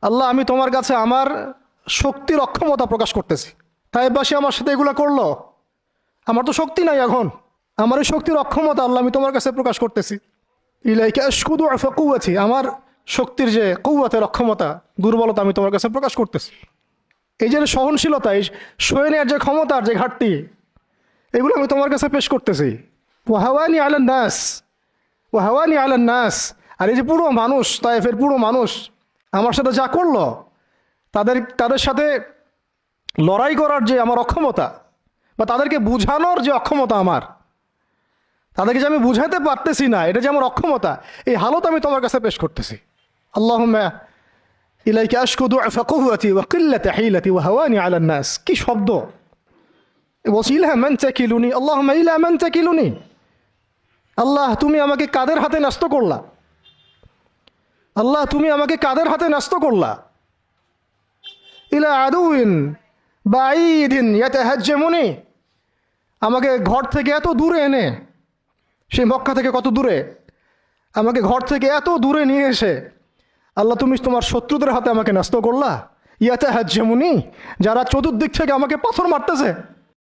আল্লাহ আমি তোমার কাছে আমার শক্তির অক্ষমতা প্রকাশ করতেছি। তাইবাসী আমার সাথে এগুলো করলো, আমার তো শক্তি নাই এখন, আমার এই শক্তির অক্ষমতা আল্লাহ আমি তোমার কাছে প্রকাশ করতেছি। ইলাইকা আশকুদু আফা কুওয়াতি, আমার শক্তির যে কুওয়াতের অক্ষমতা, দুর্বলতা আমি তোমার কাছে প্রকাশ করতেছি। এই যে সহনশীলতা, এই সয়ে নেওয়ার যে ক্ষমতার যে ঘাটতি, এগুলো আমি তোমার কাছে পেশ করতেছি। ওয়াহাওয়ানি আলান নাস, ওয়াহাওয়ানি আলান নাস। আর এই যে পুরো মানুষ, তায়েফের পুরো মানুষ আমার সাথে যা করলো, তাদের সাথে লড়াই করার যে আমার অক্ষমতা, বা তাদেরকে বুঝানোর যে অক্ষমতা আমার, তাদেরকে যে আমি বুঝাতে পারতেছি না, এটা যে আমার অক্ষমতা, এই হালত আমি তোমার কাছে পেশ করতেছি। আল্লাহুম্মা ইলাইকা আশকু দুআফা কুওয়াতি ওয়া কিল্লাতা হিলাতি ওয়া হাওয়ানি আলান নাস। কি শব্দ! বলছি ইলা মান তাকিলুনি, আল্লাহুম্মা ইলা মান তাকিলুনি। আল্লাহ তুমি আমাকে কাদের হাতে ন্যস্ত করলা? আল্লাহ তুমি আমাকে কাদের হাতে ন্যস্ত করলা? ইলা আদুইন বাঈদিন ইয়াতাহাজ্জামুনি, আমাকে ঘর থেকে এত দূরে এনে, সেই মক্কা থেকে কত দূরে, আমাকে ঘর থেকে এত দূরে নিয়ে এসে আল্লাহ তুমি তোমার শত্রুদের হাতে আমাকে ন্যস্ত করলা। ইয়াতাহাজ্জামুনি, যারা চতুর্দিক থেকে আমাকে পাথর মারতেছে।